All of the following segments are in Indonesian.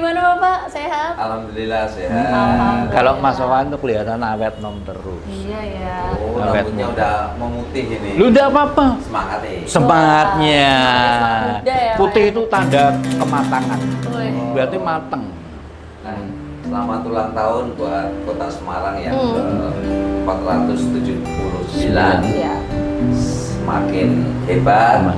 gimana Bapak? Sehat? Alhamdulillah sehat. Alhamdulillah. Kalau Mas Wawan tuh kelihatan awet nom terus. Iya ya. Oh, Awet rambutnya muda. udah memutih ini. Lu udah apa-apa. Semangat nih. Semangatnya. Wah, muda ya, Putih Pak. itu tanda kematangan. Wih. Berarti mateng. Nah, selamat ulang tahun buat Kota Semarang yang Hmm. ke-479. Iya. Semakin hebat,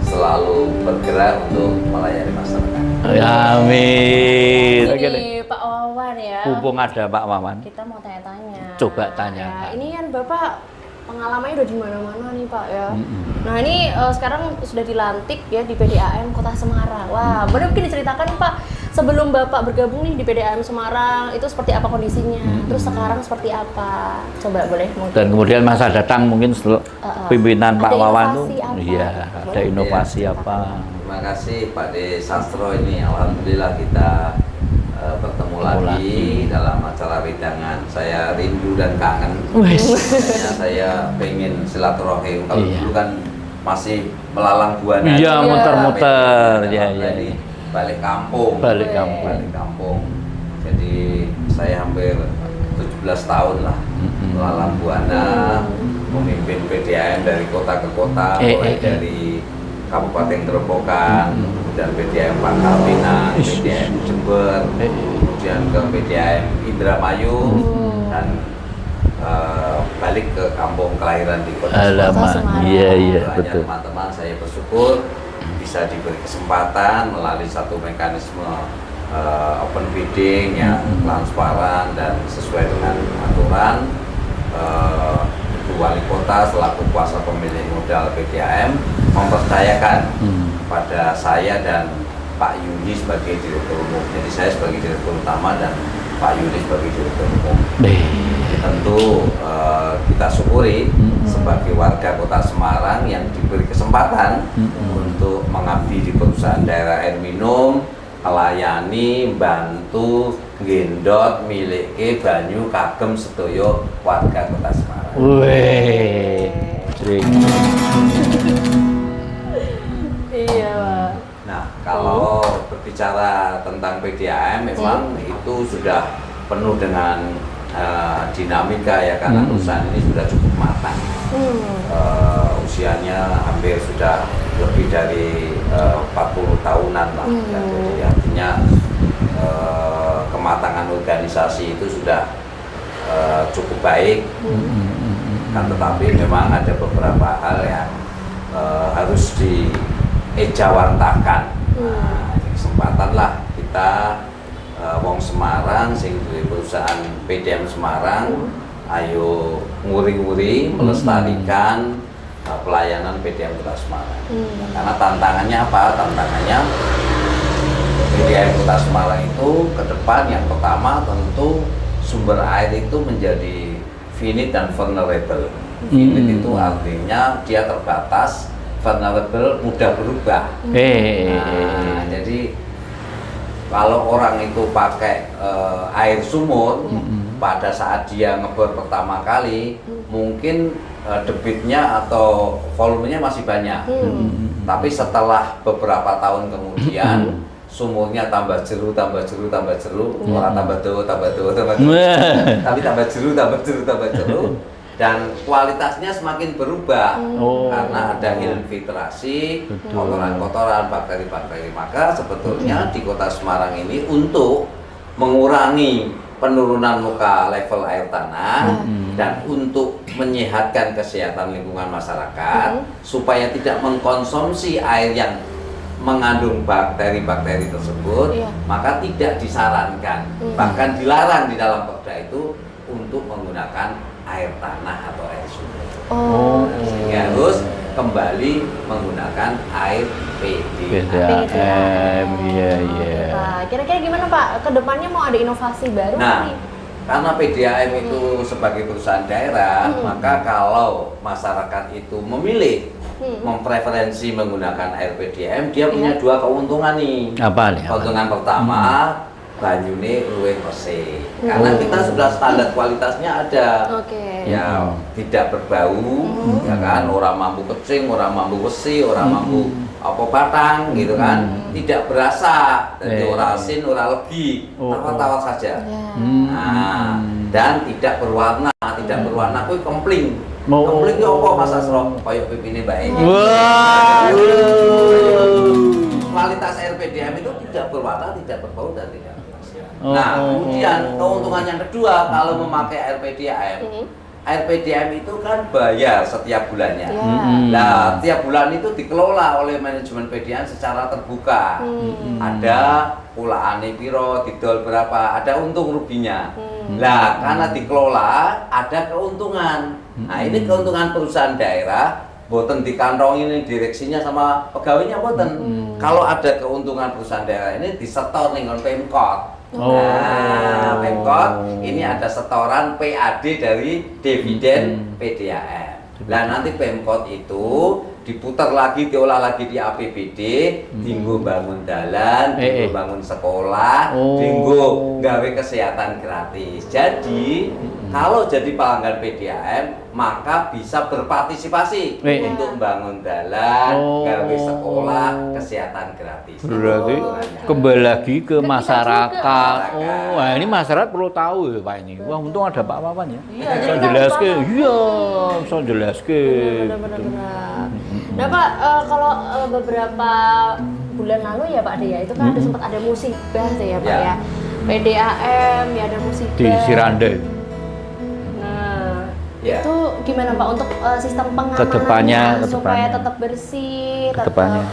selalu bergerak untuk melayani masyarakat. Amin. Oke deh. Ini Pak Wawan ya. Mumpung ada Pak Wawan. Kita mau tanya-tanya. Coba tanyakan. Ya, ini kan Bapak pengalamannya udah di mana-mana nih Pak ya. Mm-mm. Nah ini sekarang sudah dilantik ya di PDAM Kota Semarang. Wah, boleh mungkin diceritakan nih Pak, sebelum Bapak bergabung nih di PDAM Semarang itu seperti apa kondisinya? Terus sekarang seperti apa? Coba boleh mungkin. Dan kemudian masa datang mungkin setelah pimpinan Ada Pak Wawan tuh, inovasi apa? iya, ada inovasi Iya. apa? Terima kasih Pak De Sastro ini. Alhamdulillah kita bertemu lagi dalam acara wedangan. Saya rindu dan kangen. Makanya saya pengen silaturahim. Kalau Iya. dulu kan masih melalang buana. Iya, muter-muter. Iya, iya. Ini balik kampung. Balik kampung. Balik kampung. Jadi saya hampir 17 tahun lah melalang buana, memimpin PDAM dari kota ke kota, mulai dari Kabupaten Gerobokan, kemudian PDAM Pangkal Pinang, PDAM Jember, kemudian ke PDAM Indramayu, dan balik ke kampung kelahiran di Kota Alamak, Semarang. iya iya Banyak betul. teman-teman saya bersyukur bisa diberi kesempatan melalui satu mekanisme open bidding yang transparan dan sesuai dengan aturan. Ibu Wali Kota selaku kuasa pemilik modal PDAM mempercayakan pada saya dan Pak Yuni sebagai direktur umum. Jadi saya sebagai direktur utama dan Pak Yuni sebagai direktur umum. Jadi tentu kita syukuri sebagai warga Kota Semarang yang diberi kesempatan untuk mengabdi di perusahaan daerah air minum, melayani, bantu, gendot, miliki banyu kagem sedoyo warga Kota Semarang. Wih, Iya Pak. Nah, kalau berbicara tentang PDAM memang itu sudah penuh dengan dinamika ya, karena perusahaan ini sudah cukup matang. Usianya hampir sudah lebih dari 40 tahunan lah. Ya, jadi artinya kematangan organisasi itu sudah cukup baik. Kan tetapi memang ada beberapa hal yang harus diejawantakan. Nah, kesempatan lah kita wong Semarang sing duwe perusahaan PDAM Semarang, ayo nguri-nguri melestarikan pelayanan PDAM Kota Semarang. Nah, karena tantangannya apa? Tantangannya PDAM Kota Semarang itu ke depan yang pertama tentu sumber air itu menjadi finite dan vulnerable. Finite itu artinya dia terbatas, vulnerable mudah berubah. Nah, jadi kalau orang itu pakai air sumur, pada saat dia ngebor pertama kali, mungkin debitnya atau volumenya masih banyak. Tapi setelah beberapa tahun kemudian, sumurnya tambah jeru, orang tambah do, tapi tambah jeru, dan kualitasnya semakin berubah karena ada infiltrasi, kotoran-kotoran, bakteri-bakteri. Maka sebetulnya di Kota Semarang ini untuk mengurangi penurunan muka level air tanah dan untuk menyehatkan kesehatan lingkungan masyarakat supaya tidak mengkonsumsi air yang mengandung bakteri-bakteri tersebut, maka tidak disarankan, bahkan dilarang di dalam perda itu untuk menggunakan air tanah atau air sumur. Sehingga harus kembali menggunakan air PDAM, iya iya. Kira-kira gimana Pak? Kedepannya mau ada inovasi baru Nah, nih? karena PDAM itu sebagai perusahaan daerah, maka kalau masyarakat itu memilih mempreferensi menggunakan air PDAM, dia punya dua keuntungan nih. Apa nih? Keuntungan pertama, banyune luwih resik. Karena kita sudah standar kualitasnya ada. Oke. Ya, tidak berbau, ya kan, orang mampu kecing, orang mampu besi, orang mampu apa batang gitu kan, tidak berasa, jadi orang asin, orang legi, tawa-tawa saja. Nah, dan tidak berwarna kuwi kempling. Kempling itu apa Mas Asro? Kayak pipine Mbak Eni. Kualitas RPDM itu tidak berwarna, tidak berbau dan tidak berasa. Nah, kemudian keuntungan yang kedua kalau memakai RPDM itu kan bayar setiap bulannya. Nah, tiap bulan itu dikelola oleh manajemen PDAM secara terbuka. Ada pulaane piro, didol berapa, ada untung ruginya. Nah, karena dikelola ada keuntungan. Nah, ini keuntungan perusahaan daerah, boten dikantongi ini direksinya sama pegawainya boten. Kalau ada keuntungan perusahaan daerah ini disetor ning Pemkot. Nah, Pemkot ini ada setoran PAD dari dividen PDAM. Nah, nanti Pemkot itu diputar lagi, diolah lagi di APBD, dinggo bangun dalan, dinggo bangun sekolah, dinggo gawe kesehatan gratis. Jadi kalau jadi pelanggan PDAM maka bisa berpartisipasi untuk bangun dalan, gawe sekolah, kesehatan gratis. Berarti kembali lagi ke masyarakat. Wah ini masyarakat perlu tahu ya Pak ini. Wah untung ada Pak Wawan ya. Bisa jelaskan. Iya, bisa jelaskan. Benar-benar. Nah Pak, kalau beberapa bulan lalu ya Pak Dea itu kan sempat ada musibah tuh ya Pak ya. PDAM ya ada musibah di Siranda. Itu gimana Pak untuk sistem pengamanannya supaya tetap bersih, tetap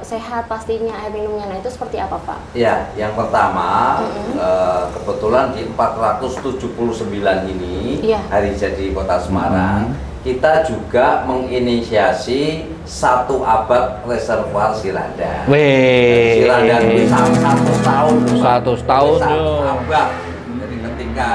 sehat pastinya air minumnya. Nah itu seperti apa Pak? Ya, yang pertama kebetulan di 479 ini hari jadi Kota Semarang kita juga menginisiasi 1 abad reservoir Siranda. Siranda itu 1 tahun. 1 tahun. 1 abad. Jadi ketika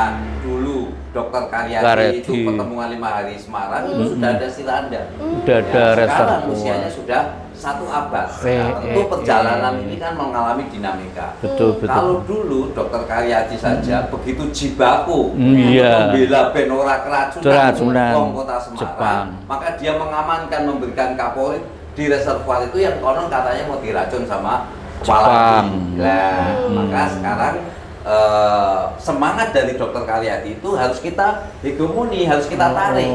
Dokter Karyadi itu pertemuan 5 hari Semarang itu sudah ada Siranda. Sudah ada reservoir. Sekarang usianya sudah 1 abad. Tentu perjalanan ini kan mengalami dinamika. Betul. Kalau dulu Dokter Karyadi saja begitu jibaku membela ben ora keracunan wong Kota Semarang, maka dia mengamankan, memberikan Kapolri di reservoir itu yang konon katanya mau diracun sama Jepang. Nah, maka sekarang semangat dari Dokter Karyadi itu harus kita hegemoni, harus kita tarik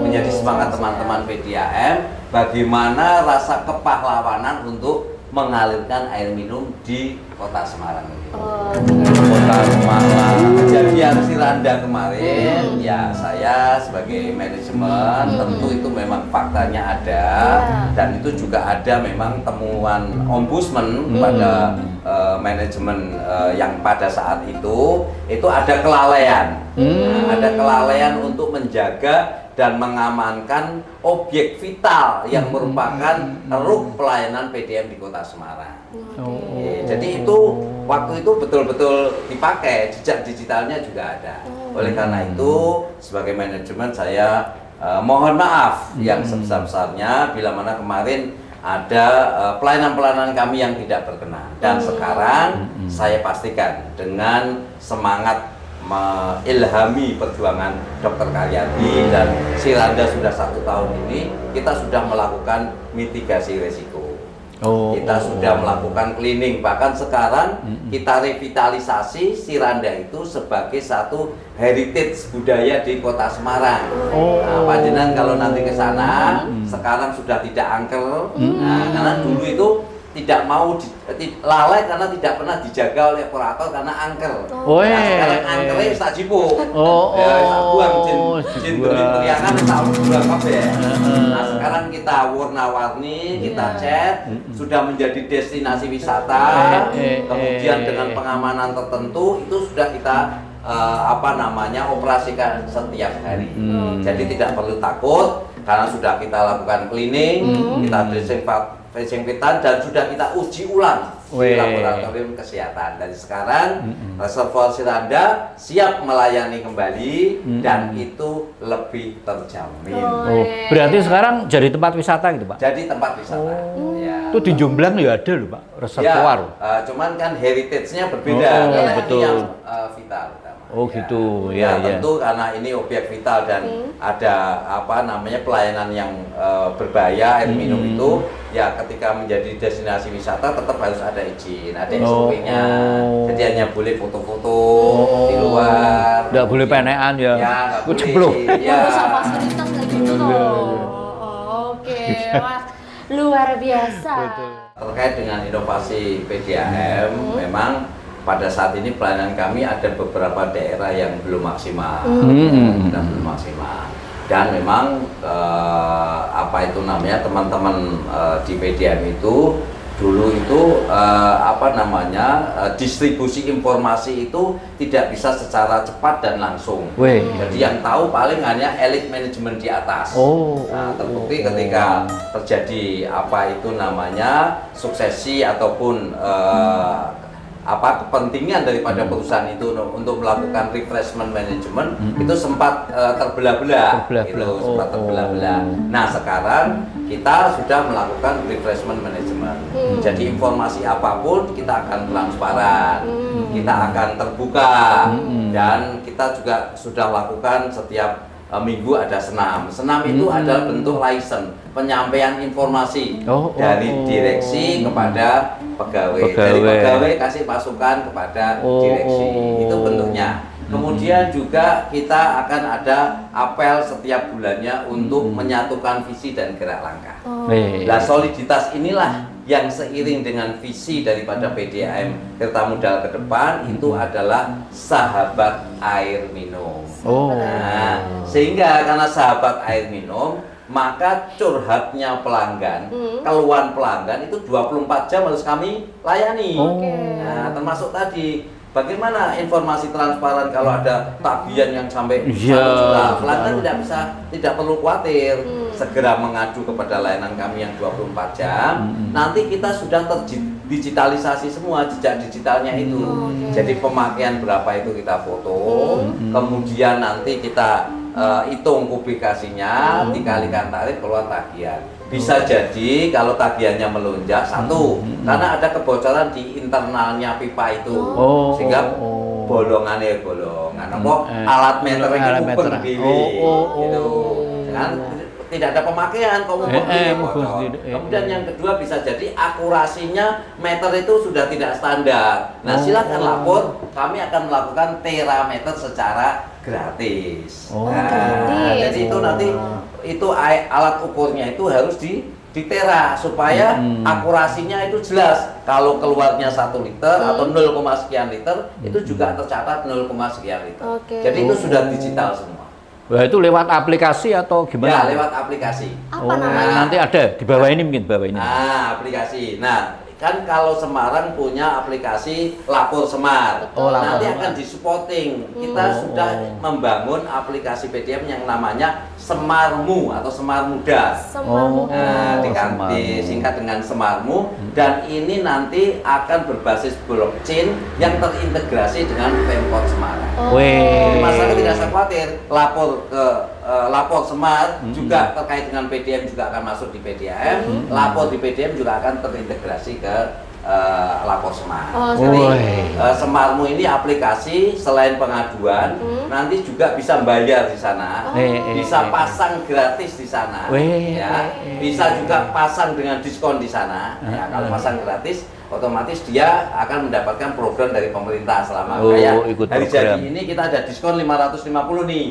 menjadi semangat teman-teman PDAM bagaimana rasa kepahlawanan untuk mengalirkan air minum di Kota Semarang ini. Kota Semarang. Kejadian Siranda kemarin, ya saya sebagai manajemen tentu itu memang faktanya ada dan itu juga ada memang temuan ombudsman pada manajemen yang pada saat itu ada kelalaian. Ada kelalaian untuk menjaga dan mengamankan objek vital yang merupakan ruk pelayanan PDAM di Kota Semarang. Jadi itu waktu itu betul-betul dipakai, jejak digitalnya juga ada. Oleh karena itu sebagai manajemen saya mohon maaf yang sebesar-besarnya bila mana kemarin ada pelayanan-pelayanan kami yang tidak berkenan. Dan sekarang saya pastikan dengan semangat mengilhami perjuangan Dokter Karyadi dan Siranda sudah 1 tahun ini kita sudah melakukan mitigasi resiko. Kita sudah melakukan cleaning, bahkan sekarang kita revitalisasi Siranda itu sebagai satu heritage budaya di Kota Semarang. Nah, panjenengan kalau nanti ke sana sekarang sudah tidak angker, karena dulu itu tidak mau lalai karena tidak pernah dijaga oleh operator karena angker. Nah, sekarang angkernya wis tak jipuk. Tak buang jin beriangan tak buang kabeh. Nah, sekarang kita warna-warni, kita cat, sudah menjadi destinasi wisata. Kemudian dengan pengamanan tertentu itu sudah kita operasikan setiap hari. Jadi tidak perlu takut karena sudah kita lakukan cleaning, kita desinfektan dan sudah kita uji ulang di laboratorium kesehatan. Dari sekarang reservoir Siranda siap melayani kembali dan itu lebih terjamin. Oh, berarti sekarang jadi tempat wisata gitu Pak? Jadi tempat wisata. Ya. Itu di Jomblang ya ada loh Pak, reservoir. Ya, cuman kan heritage-nya berbeda. Oh, Karena betul. ini yang vital. Oh Ya. gitu, Ya, ya. tentu karena ini objek vital dan ada apa namanya pelayanan yang berbahaya air minum itu, ya ketika menjadi destinasi wisata tetap harus ada izin, ada SOP-nya. Jadi hanya boleh foto-foto di luar. Nggak boleh penekan ya. Ya, nggak boleh. Ceplok. Ya. Rusak fasilitas kayak gitu loh. Oke, wah luar biasa. Terkait dengan inovasi PDAM, memang pada saat ini pelayanan kami ada beberapa daerah yang belum maksimal, dan belum maksimal. Dan memang apa itu namanya teman-teman di PDAM itu dulu itu apa namanya distribusi informasi itu tidak bisa secara cepat dan langsung. Jadi yang tahu paling hanya elit manajemen di atas. Nah, terbukti ketika terjadi apa itu namanya suksesi ataupun apa kepentingan daripada perusahaan itu untuk melakukan refreshment management itu sempat terbelah-belah gitu, sempat terbelah-belah. Nah, sekarang kita sudah melakukan refreshment management. Jadi informasi apapun kita akan transparan, kita akan terbuka, dan kita juga sudah lakukan setiap minggu ada senam. Senam itu adalah bentuk license, penyampaian informasi dari direksi kepada pegawai. Dari pegawai kasih masukan kepada direksi. Itu bentuknya. Kemudian juga kita akan ada apel setiap bulannya untuk menyatukan visi dan gerak langkah. Nah, soliditas inilah yang seiring dengan visi daripada PDAM Tirta Modal ke depan itu adalah sahabat air minum. Nah, sehingga karena sahabat air minum, maka curhatnya pelanggan, keluhan pelanggan itu 24 jam harus kami layani. Nah, termasuk tadi bagaimana informasi transparan kalau ada tagihan yang sampai 1 juta, pelanggan tidak perlu khawatir, segera mengadu kepada layanan kami yang 24 jam. Nanti kita sudah terdigitalisasi semua jejak digitalnya itu. Jadi pemakaian berapa itu kita foto, kemudian nanti kita hitung publikasinya, dikalikan tarif keluar tagihan. Bisa jadi kalau tagihannya melonjak karena ada kebocoran di internalnya pipa itu, sehingga bolongan, alat meter itu gitu. Dengan tidak ada pemakaian, kemudian yang kedua bisa jadi akurasinya meter itu sudah tidak standar. Nah, silakan lapor, kami akan melakukan terameter secara gratis. Jadi itu nanti itu alat ukurnya itu harus di tera supaya akurasinya itu jelas. Kalau keluarnya 1 liter atau 0, sekian liter itu juga tercatat 0, sekian liter. Jadi itu sudah digital semua. Wah, itu lewat aplikasi atau gimana? Ya, lewat aplikasi. Apa namanya? Nanti ada di bawah ini mungkin bawah ini. Nah, aplikasi. Nah, kan kalau Semarang punya aplikasi Lapor Semar. Nanti akan disupport-ing. Kita sudah membangun aplikasi PDAM yang namanya Semarmu atau Semar Muda. Disingkat dengan Semarmu, dan ini nanti akan berbasis blockchain yang terintegrasi dengan Pemkot Semarang. Masyarakat tidak usah khawatir, lapor Semar juga terkait dengan PDAM juga akan masuk di PDAM, lapor di PDAM juga akan terintegrasi ke Lapor Semar. Jadi Semarmu ini aplikasi selain pengaduan, nanti juga bisa bayar di sana, bisa pasang gratis di sana, ya, bisa juga pasang dengan diskon di sana. Ya, kalau pasang gratis, otomatis dia akan mendapatkan program dari pemerintah selama kayak hari jadi ini kita ada diskon 550 nih.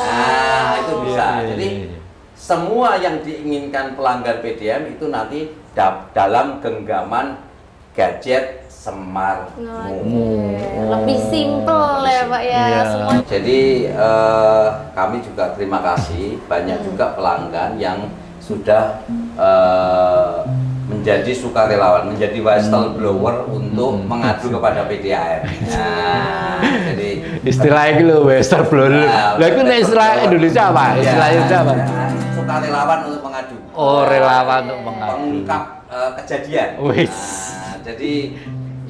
Nah, itu bisa. Jadi semua yang diinginkan pelanggan PDAM itu nanti dalam genggaman gadget Semarmu. Lebih simpel ya Pak ya. Semua. Jadi kami juga terima kasih banyak juga pelanggan yang sudah menjadi sukarelawan, menjadi whistleblower untuk mengadu kepada PDAM. Nah, jadi istilah itu loh whistleblower. Lah itu istilah Indonesia apa? Istilah Indonesia apa? Sukarelawan untuk mengadu. Relawan untuk mengadu. Pengungkap kejadian. Wis. Jadi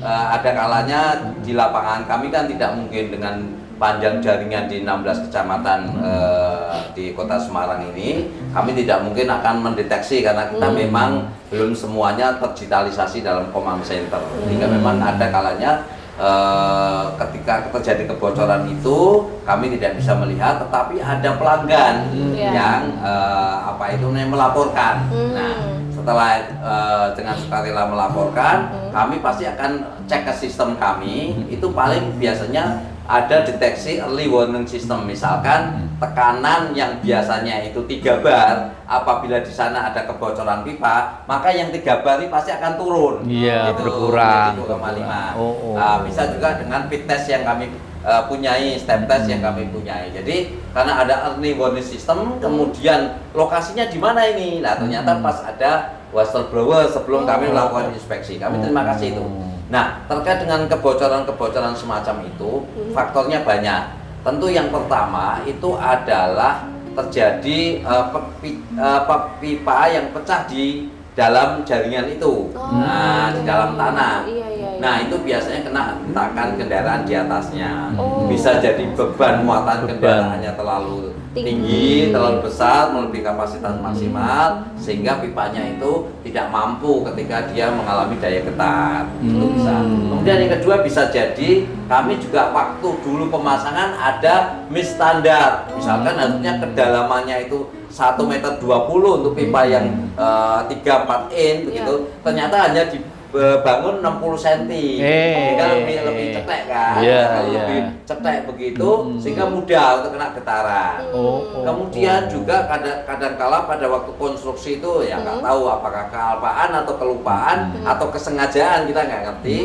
ada kalanya di lapangan kami kan tidak mungkin dengan panjang jaringan di 16 kecamatan di Kota Semarang ini, kami tidak mungkin akan mendeteksi karena kita memang belum semuanya terdigitalisasi dalam command center. Sehingga memang ada kalanya ketika terjadi kebocoran itu kami tidak bisa melihat, tetapi ada pelanggan yang melaporkan. Nah, setelah dengan sukarela melaporkan, kami pasti akan cek ke sistem kami. Itu paling biasanya ada deteksi early warning system, misalkan tekanan yang biasanya itu 3 bar, apabila di sana ada kebocoran pipa, maka yang 3 bar ini pasti akan turun. Iya, gitu, berkurang. 2,5. Bisa juga dengan fit test yang kami punyai, step test yang kami punyai. Jadi karena ada early warning system, kemudian lokasinya di mana ini? Nah, ternyata pas ada whistleblower sebelum kami melakukan inspeksi. Kami terima kasih itu. Nah, terkait dengan kebocoran-kebocoran semacam itu, faktornya banyak. Tentu yang pertama itu adalah terjadi pipa yang pecah di dalam jaringan itu, di dalam tanah. Nah, itu biasanya kena hentakan kendaraan di atasnya. Bisa jadi beban muatan kendaraannya terlalu tinggi, terlalu besar, melebihi kapasitas maksimal, sehingga pipanya itu tidak mampu ketika dia mengalami daya getar. Itu bisa. Kemudian yang kedua bisa jadi kami juga waktu dulu pemasangan ada miss standar. Misalkan harusnya kedalamannya itu 1,20 meter untuk pipa yang 3-4 in begitu, ternyata hanya dibangun 60 cm, sehingga lebih cetek kan, lebih cetek begitu, sehingga mudah untuk kena getaran. Kemudian juga kadang-kala pada waktu konstruksi itu ya nggak tahu apakah kealpaan atau kelupaan atau kesengajaan, kita nggak ngerti.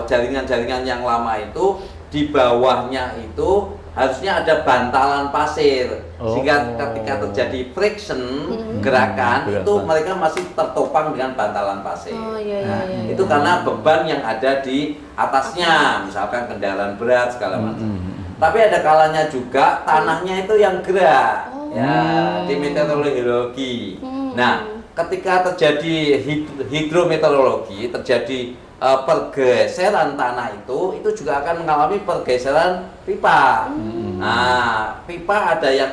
Jaringan-jaringan yang lama itu di bawahnya itu harusnya ada bantalan pasir, sehingga ketika terjadi friction, gerakan itu mereka masih tertopang dengan bantalan pasir. Itu karena beban yang ada di atasnya, misalkan kendaraan berat segala macam. Tapi ada kalanya juga tanahnya itu yang gerak, di meteorologi. Nah, ketika terjadi hidrometeorologi, terjadi pergeseran tanah itu juga akan mengalami pergeseran pipa. Nah, pipa ada yang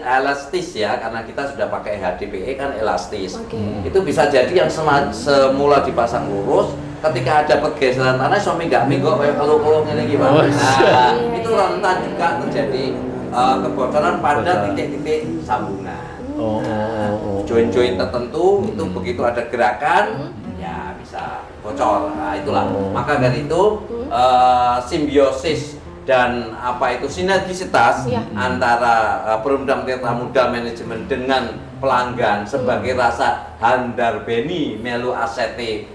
elastis ya, karena kita sudah pakai HDPE kan elastis. Itu bisa jadi yang semula dipasang lurus, ketika ada pergeseran tanah suami nggak minggu kayak kalau ini gimana. Nah, itu rentan juga terjadi kebocoran pada titik-titik sambungan. Join-join tertentu itu begitu ada gerakan ya bisa bocor. Nah, itulah. Maka dari itu simbiosis dan sinergisitas antara Perumda Tirta Muda Manajemen dengan pelanggan sebagai rasa handarbeni melu asete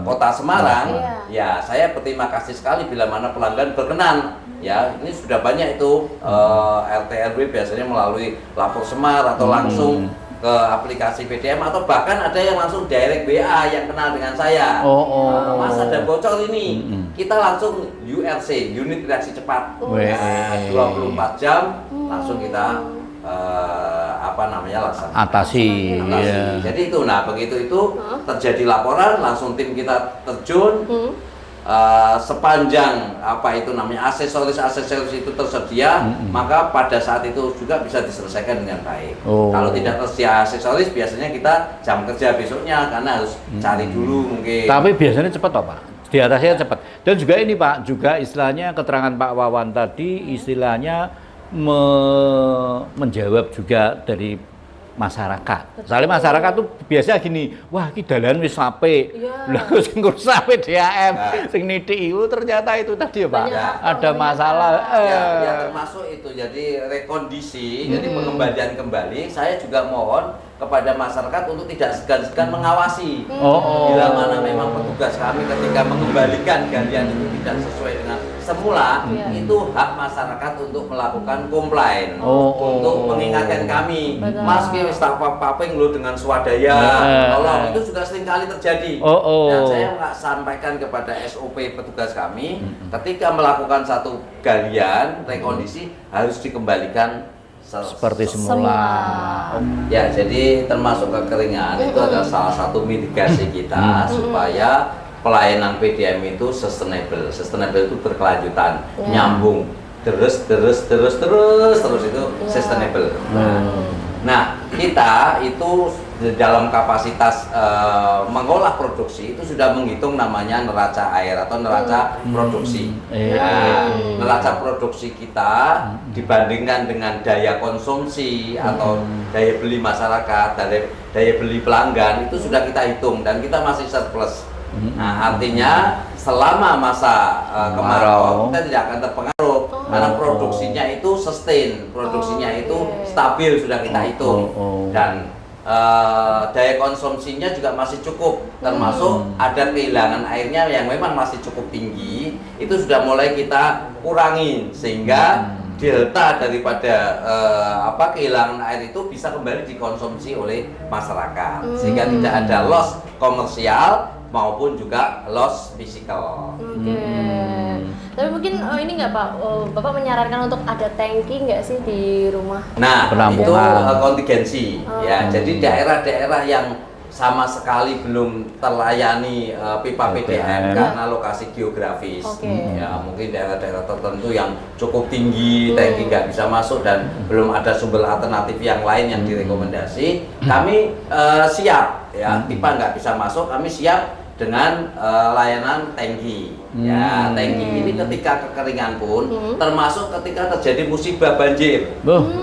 Kota Semarang. Ya, saya berterima kasih sekali bila mana pelanggan berkenan. Ya, ini sudah banyak itu RT RW biasanya melalui lapor Semar atau langsung ke aplikasi PDM, atau bahkan ada yang langsung direct WA yang kenal dengan saya. Mas, ada bocor ini. Kita langsung URC, unit reaksi cepat. 24 jam langsung kita laksanakan. Atasi. Jadi itu, begitu itu terjadi laporan, langsung tim kita terjun. Sepanjang aksesoris itu tersedia, maka pada saat itu juga bisa diselesaikan dengan baik. Kalau tidak tersedia aksesoris, biasanya kita jam kerja besoknya karena harus cari dulu mungkin. Tapi biasanya cepat Pak. Di atasnya cepat. Dan juga ini Pak, juga istilahnya keterangan Pak Wawan tadi istilahnya menjawab juga dari masyarakat. Soalnya masyarakat tuh biasa gini, wah ki dalan wis apik. Lah sing ngurus apik DAM, sing nithiki ternyata itu tadi ya Pak. Ada masalah. Ya termasuk itu. Jadi rekondisi, jadi pengembalian kembali, saya juga mohon kepada masyarakat untuk tidak segan-segan mengawasi. Bila mana memang petugas kami ketika mengembalikan galian itu tidak sesuai dengan semula, itu hak masyarakat untuk melakukan komplain, untuk mengingatkan kami. Mas ki wis tak paping lo dengan swadaya, tolong. Itu juga sering kali terjadi. Dan saya nggak sampaikan kepada SOP petugas kami, ketika melakukan satu galian rekondisi harus dikembalikan seperti semula. Ya, jadi termasuk kekeringan itu adalah salah satu mitigasi kita supaya pelayanan PDAM itu sustainable. Sustainable itu berkelanjutan, nyambung, terus itu sustainable. Nah, kita itu dalam kapasitas mengolah produksi itu sudah menghitung namanya neraca air atau neraca produksi. Neraca produksi kita dibandingkan dengan daya konsumsi atau daya beli masyarakat, daya beli pelanggan itu sudah kita hitung dan kita masih surplus. Nah, artinya selama masa kemarau kita tidak akan terpengaruh karena produksinya itu sustain, produksinya itu stabil sudah kita hitung dan daya konsumsinya juga masih cukup, termasuk ada kehilangan airnya yang memang masih cukup tinggi, itu sudah mulai kita kurangin sehingga delta daripada kehilangan air itu bisa kembali dikonsumsi oleh masyarakat sehingga tidak ada loss komersial maupun juga loss fisikal. Tapi mungkin ini nggak Pak, Bapak menyarankan untuk ada tangki nggak sih di rumah? Nah, itu kontingensi ya. Jadi daerah-daerah yang sama sekali belum terlayani pipa PDAM karena lokasi geografis. Ya, mungkin daerah-daerah tertentu yang cukup tinggi, tangki nggak bisa masuk dan belum ada sumber alternatif yang lain yang direkomendasi. Kami siap ya, pipa nggak bisa masuk, kami siap dengan layanan tangki. Ya, tangki ini ketika kekeringan pun termasuk ketika terjadi musibah banjir.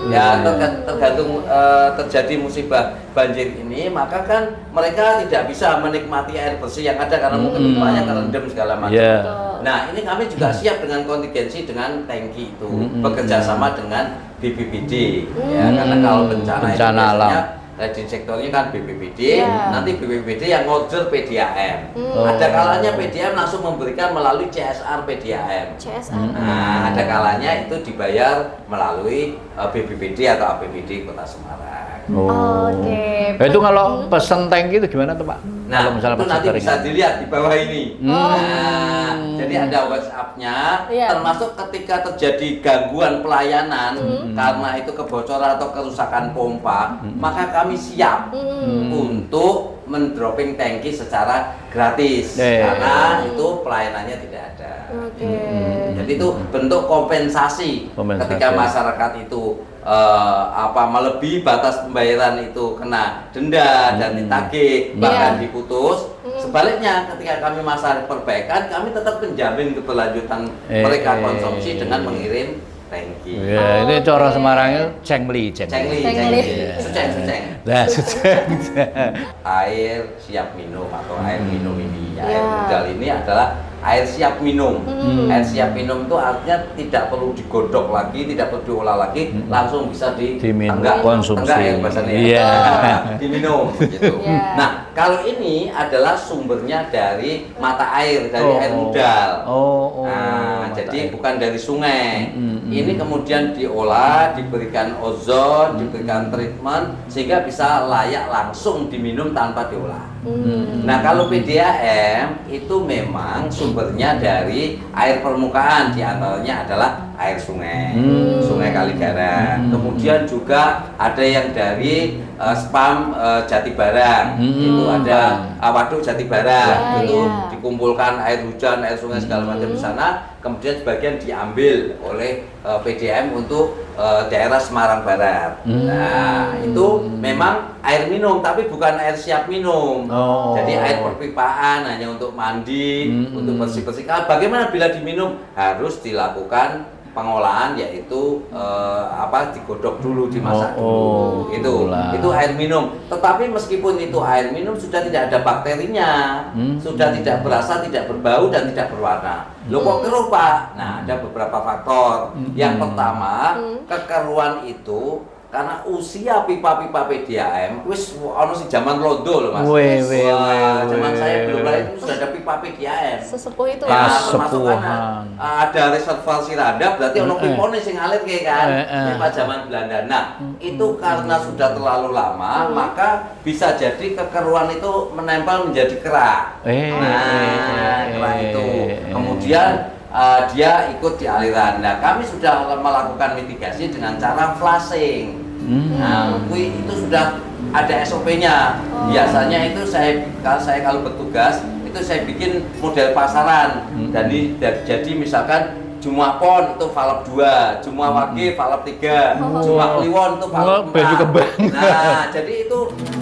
Ya, tergantung terjadi musibah banjir ini, maka kan mereka tidak bisa menikmati air bersih yang ada karena mungkin pipanya kerendam segala macam. Nah, ini kami juga siap dengan kontingensi dengan tangki itu, bekerja sama dengan BPBD. Ya, karena kalau bencana itu biasanya di sektornya kan BPBD, nanti BPBD yang ngorder PDAM. Ada kalanya PDAM langsung memberikan melalui CSR PDAM. Nah, ada kalanya itu dibayar melalui BPBD atau APBD Kota Semarang. Itu kalau pesen tangki itu gimana tuh Pak? Nah, itu nanti bisa dilihat di bawah ini. Nah, jadi ada WhatsApp-nya, termasuk ketika terjadi gangguan pelayanan karena itu kebocoran atau kerusakan pompa, maka kami siap untuk mendropping tangki secara gratis karena itu pelayanannya tidak ada. Jadi itu bentuk kompensasi ketika masyarakat itu melebihi batas pembayaran itu kena denda dan ditagih bahkan diputus. Sebaliknya ketika kami masa perbaikan, kami tetap menjamin keberlanjutan mereka konsumsi dengan mengirim tangki. Ini cara Semarangnya cengli. Nah, air siap minum atau air minum ini, air mineral ini adalah air siap minum. Air siap minum itu artinya tidak perlu digodok lagi, tidak perlu diolah lagi, langsung bisa diminum konsumsi. Diminum gitu. Nah, kalau ini adalah sumbernya dari mata air, dari air mudal. Jadi bukan dari sungai. Ini kemudian diolah, diberikan ozon, diberikan treatment sehingga bisa layak langsung diminum tanpa diolah. Nah, kalau PDAM itu memang sumbernya dari air permukaan, diantaranya adalah air sungai, sungai Kaligarang. Kemudian juga ada yang dari spam Jatibarang, itu ada waduk Jatibarang, itu dikumpulkan air hujan, air sungai segala macam di sana. Kemudian sebagian diambil oleh PDAM untuk daerah Semarang Barat. Nah, itu memang air minum, tapi bukan air siap minum. Jadi air perpipaan hanya untuk mandi, untuk bersih-bersih. Bagaimana bila diminum? Harus dilakukan pengolahan, yaitu digodok dulu, dimasak dulu. Itu air minum. Tetapi meskipun itu air minum sudah tidak ada bakterinya, sudah tidak berasa, tidak berbau dan tidak berwarna. Loh kok keruh Pak? Nah, ada beberapa faktor. Yang pertama, kekeruhan itu karena usia pipa-pipa PDAM wis ono sing zaman londo loh Mas. Zaman saya belum lahir itu sudah ada pipa PDAM. Sesepuh itu ya. Termasuk ada reservoir Sirada, berarti ono pipone sing ngalir kayak kan. Pipa zaman Belanda. Nah, itu karena sudah terlalu lama, maka bisa jadi kekeruhan itu menempel menjadi kerak. Kerak itu. Kemudian dia ikut di aliran. Nah, kami sudah melakukan mitigasi dengan cara flushing. Nah, itu sudah ada SOP-nya. Biasanya itu saya kalau bertugas itu saya bikin model pasaran. Jadi misalkan Jumlah Pon itu valve 2, Jumlah Wage valve 3, Jumlah Kliwon itu valve 4. Nah, jadi itu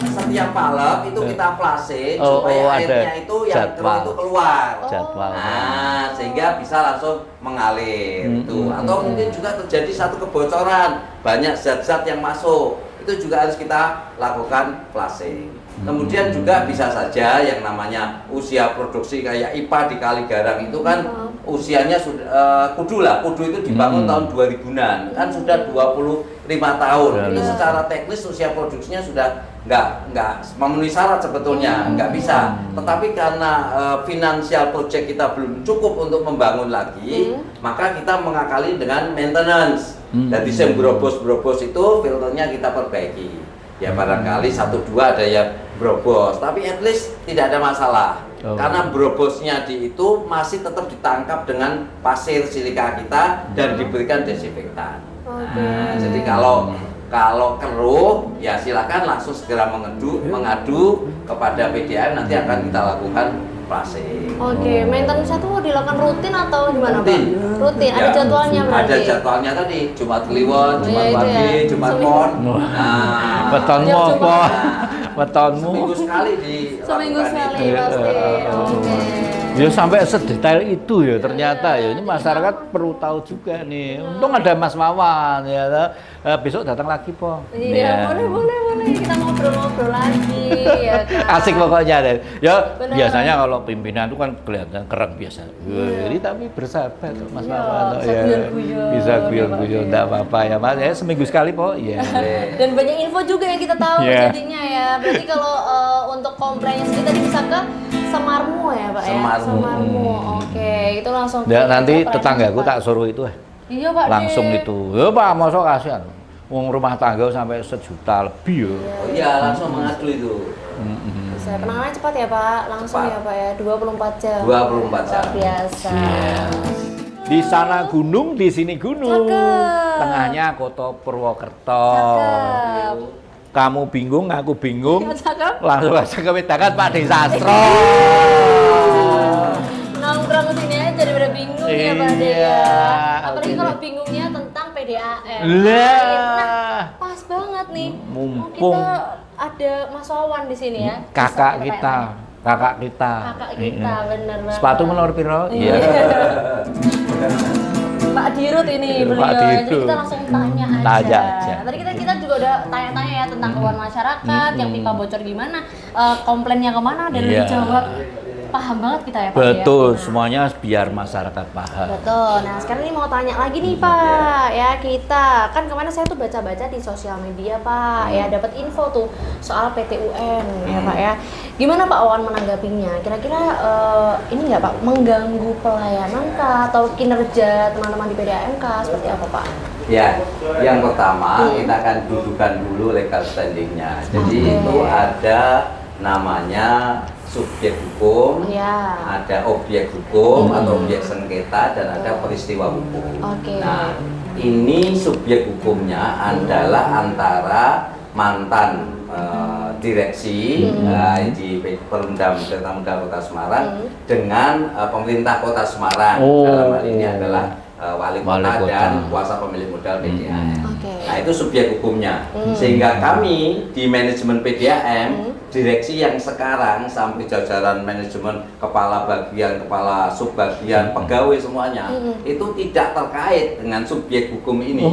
setiap valve itu kita flushing supaya airnya itu yang itu keluar. Nah, sehingga bisa langsung mengalir itu. Atau mungkin juga terjadi satu kebocoran, banyak zat-zat yang masuk. Itu juga harus kita lakukan flushing. Kemudian juga bisa saja yang namanya usia produksi kayak IPA di Kaligarang itu kan usianya sudah kudu itu dibangun tahun 2000-an, kan sudah 25 tahun. Itu secara teknis usia produksinya sudah nggak memenuhi syarat sebetulnya, nggak bisa. Tetapi karena financial project kita belum cukup untuk membangun lagi, maka kita mengakali dengan maintenance. Jadi brobos itu filternya kita perbaiki. Ya barangkali 1-2 ada yang brobos, tapi at least tidak ada masalah. Karena brobosnya itu masih tetap ditangkap dengan pasir silika kita dan diberikan desinfektan. Nah, jadi kalau keruh, ya silakan langsung segera mengadu kepada PDAM, nanti akan kita lakukan flushing. Maintenance itu dilakukan rutin atau gimana Pak? Rutin, ada jadwalnya berarti? Ada jadwalnya tadi, Jumat Kliwon, Jumat Wage, Jumat Pon. Nah, betonmu apa? Betonmu? Seminggu sekali pasti. Ya sampai sedetail itu ya ternyata ya, ini masyarakat perlu tahu juga nih. Untung ada Mas Wawan ya, besok datang lagi Po. Iya, boleh kita ngobrol-ngobrol lagi ya kan. Asik pokoknya deh. Ya biasanya kalau pimpinan itu kan kelihatan keren biasa. Jadi tapi bersahabat Mas Wawan ya. Bisa guyon-guyon enggak apa-apa ya Mas. Ya seminggu sekali Po. Iya. Dan banyak info juga yang kita tahu jadinya ya. Berarti kalau untuk komplainnya sendiri tadi bisa ke Semarmu ya Pak ya? Semarmu, oke, itu langsung. Ya, nanti tetanggaku tak suruh itu Iya Pak. Langsung itu. Ya Pak, masa kasihan. Wong rumah tangga sampai 1 juta lebih ya. Oh iya, langsung mengadu itu. Bisa penanganannya cepat ya Pak, langsung ya Pak ya, 24 jam. 24 jam. Luar biasa. Di sana gunung, di sini gunung. Cakep. Tengahnya Kota Purwokerto. Cakep. Kamu bingung, aku bingung. Cakep. Langsung aja ke Wedangan Pak Desastro. Nongkrong kesini aja daripada bingung ya Pak De ya. Apalagi kalau bingungnya tentang PDAM. Lah, pas banget nih. mumpung Kita ada Mas Wawan di sini ya. kakak kita. Kakak kita, bener banget. Sepatu menor piro? Iya. Pak Dirut ini beliau, jadi kita langsung tanya aja. Tadi kita juga udah tanya-tanya ya tentang keluhan masyarakat, yang pipa bocor gimana, komplainnya kemana, dan dijawab. Paham banget kita ya Pak. Betul, ya? semuanya biar masyarakat paham. Betul. Nah sekarang ini mau tanya lagi nih Pak, ya kita kan kemarin saya tuh baca-baca di sosial media Pak, ya dapat info tuh soal PT-UN ya Pak ya. Gimana Pak Wawan menanggapinya? Kira-kira ini nggak Pak mengganggu pelayanan kah atau kinerja teman-teman di PDAM kah? Seperti apa Pak? Ya, yang pertama kita akan dudukan dulu legal standingnya. Jadi itu ada namanya subjek hukum, ada objek hukum atau objek sengketa, dan ada peristiwa hukum. Nah, ini subjek hukumnya adalah antara mantan direksi di Perumda Kota Semarang dengan pemerintah Kota Semarang. Dalam hal ini adalah wali kota dan kuasa pemilik modal PDAM. Nah itu subjek hukumnya. Sehingga kami di manajemen PDAM, direksi yang sekarang sampai jajaran manajemen, kepala bagian, kepala subbagian, pegawai semuanya itu tidak terkait dengan subjek hukum ini.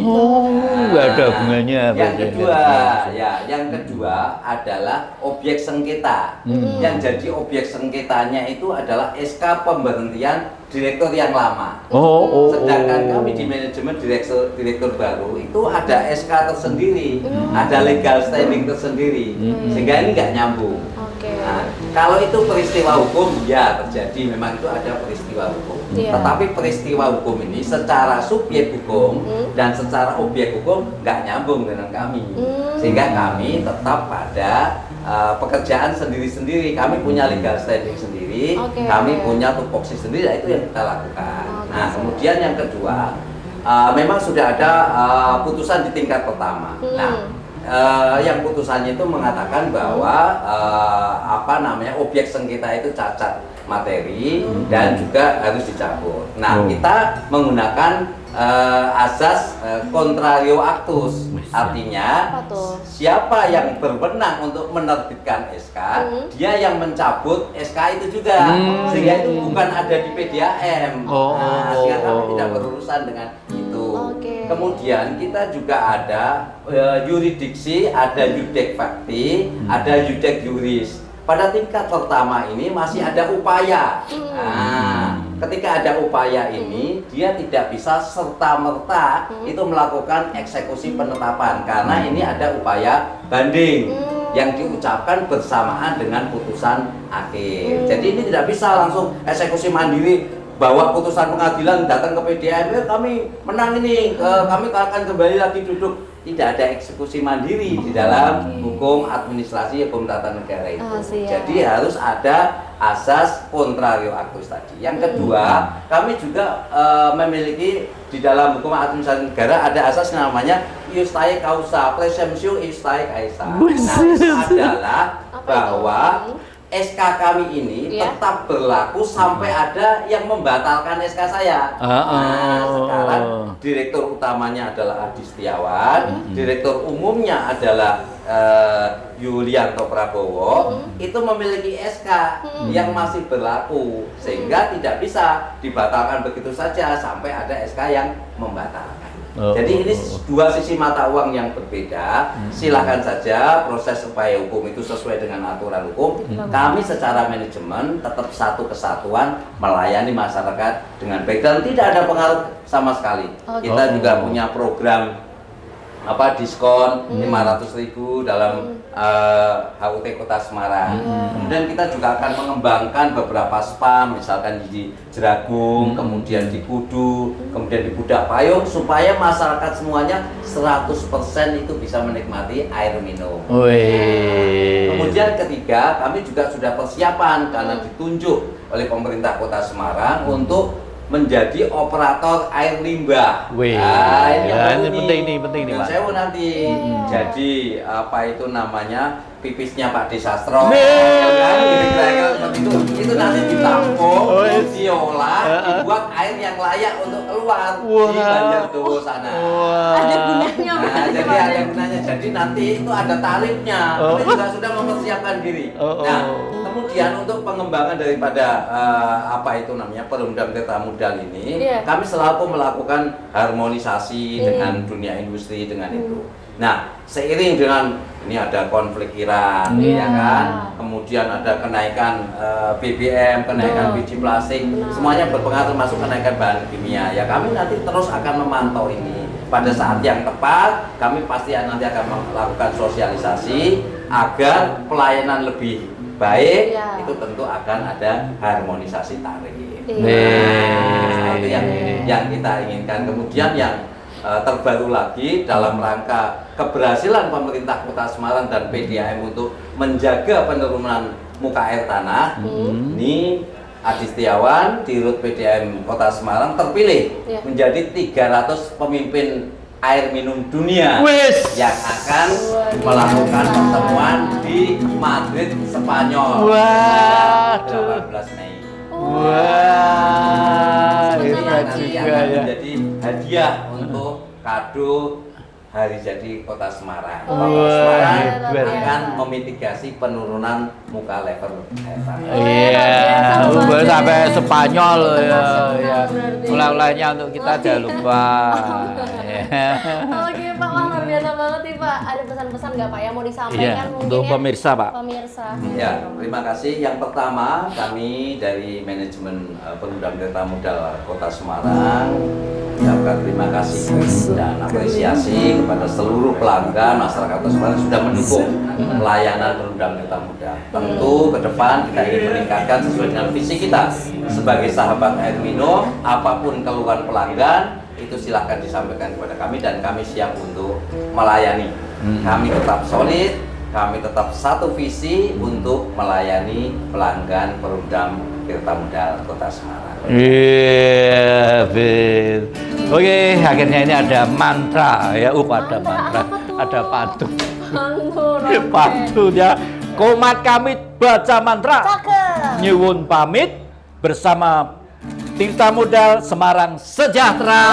Nggak ada hubungannya. Yang kedua adalah objek sengketa. Yang jadi objek sengketanya itu adalah SK pemberhentian direktur yang lama. Sedangkan kami di manajemen direktur baru itu ada SK tersendiri, ada legal standing tersendiri, sehingga ini nggak nyambung. Nah, kalau itu peristiwa hukum, ya terjadi, memang itu ada peristiwa hukum. Tetapi peristiwa hukum ini secara subjek hukum dan secara objek hukum nggak nyambung dengan kami, sehingga kami tetap pada pekerjaan sendiri-sendiri. Kami punya legal standing sendiri, materi, Oke. kami punya tupoksi sendiri, itu yang kita lakukan. Oke, Nah, siap. kemudian yang kedua, memang sudah ada putusan di tingkat pertama. Nah, yang putusannya itu mengatakan bahwa objek sengketa itu cacat materi dan juga harus dicabut. Nah, kita menggunakan asas contrario actus, artinya Apa tuh? siapa yang berwenang untuk menerbitkan SK, dia yang mencabut SK itu juga, sehingga itu bukan ada di PDAM. Nah, sehingga kami tidak berurusan dengan itu. Oke. Kemudian kita juga ada yuridiksi, ada yudek fakti, ada yudek juris. Pada tingkat pertama ini masih ada upaya. Nah, ketika ada upaya ini, dia tidak bisa serta-merta itu melakukan eksekusi penetapan karena ini ada upaya banding yang diucapkan bersamaan dengan putusan akhir. Jadi ini tidak bisa langsung eksekusi mandiri, bawa putusan pengadilan datang ke PDAM, kami menang ini, kami akan kembali lagi duduk. Tidak ada eksekusi mandiri di dalam hukum administrasi, hukum tata negara itu. Jadi harus ada asas contrario actus tadi. Yang kedua, kami juga memiliki di dalam hukum administrasi negara ada asas namanya ius tae causa, presumptio ius tae causa. Nah, itu adalah bahwa SK kami ini tetap berlaku sampai ada yang membatalkan SK saya. Nah, sekarang direktur utamanya adalah Adi Setiawan, direktur umumnya adalah Yulianto Prabowo, itu memiliki SK yang masih berlaku, sehingga tidak bisa dibatalkan begitu saja sampai ada SK yang membatalkan. Jadi ini dua sisi mata uang yang berbeda. Silahkan saja proses upaya hukum itu sesuai dengan aturan hukum. Kami secara manajemen tetap satu kesatuan melayani masyarakat dengan baik dan tidak ada pengaruh sama sekali. Kita juga punya program diskon 500.000 dalam HUT Kota Semarang. Kemudian kita juga akan mengembangkan beberapa spa, misalkan di Jeragung, kemudian di Kudu, kemudian di Budak Payung, supaya masyarakat semuanya 100% itu bisa menikmati air minum. Kemudian ketiga, kami juga sudah persiapan karena ditunjuk oleh pemerintah Kota Semarang untuk menjadi operator air limbah. Nah, ini penting nih Pak. Saya nanti jadi itu namanya pipisnya Pak Desastro. Itu nanti ditampung, diolah, dibuat air yang layak untuk keluar di Banjardowo sana. Ada gunanya. Nah, jadi ada gunanya. Jadi nanti itu ada tarifnya. Kami juga sudah mempersiapkan diri. Nah, kemudian untuk pengembangan daripada Perumda Tirta Modal ini, kami selalu melakukan harmonisasi dengan dunia industri dengan itu. Nah, seiring dengan ini ada konflik Iran, ya kan? Kemudian ada kenaikan BBM, kenaikan biji plastik, semuanya berpengaruh termasuk kenaikan bahan kimia. Ya, kami nanti terus akan memantau ini. Pada saat yang tepat, kami pasti nanti akan melakukan sosialisasi agar pelayanan lebih baik. Itu tentu akan ada harmonisasi tarif. Nah, itu yang kita inginkan. Kemudian yang terbaru lagi dalam rangka keberhasilan pemerintah Kota Semarang dan PDAM untuk menjaga penurunan muka air tanah, ini Adi Setiawan di Dirut PDAM Kota Semarang terpilih menjadi 300 pemimpin air minum dunia yang akan melakukan pertemuan di Madrid, Spanyol 18 Mei. Nanti akan menjadi hadiah untuk kado hari jadi Kota Semarang. Kota Semarang akan memitigasi penurunan muka level air tanah. Sampai Spanyol ya. Mulai-mulainya untuk kita jangan lupa. Oke Pak, wah luar biasa banget nih Pak. Ada pesan-pesan nggak Pak yang mau disampaikan mungkin untuk pemirsa Pak? Pemirsa. Ya, terima kasih. Yang pertama, kami dari manajemen Perumda Tirta Modal Kota Semarang mengucapkan terima kasih dan apresiasi kepada seluruh pelanggan masyarakat Kota Semarang sudah mendukung pelayanan Perumda Tirta Modal. Tentu ke depan kita ingin meningkatkan sesuai dengan visi kita sebagai sahabat air minum. Apapun keluhan pelanggan itu silahkan disampaikan kepada kami dan kami siap untuk melayani. Kami tetap solid, kami tetap satu visi untuk melayani pelanggan Perumdam Tirta Modal Kota Semarang. Iya, Bet. Oke, akhirnya ini ada mantra ya. Ada mantra, ada pantun. Pantun ya. Komat kami baca mantra. Cakep. Nyuwun pamit bersama Tirta Modal Semarang Sejahtera.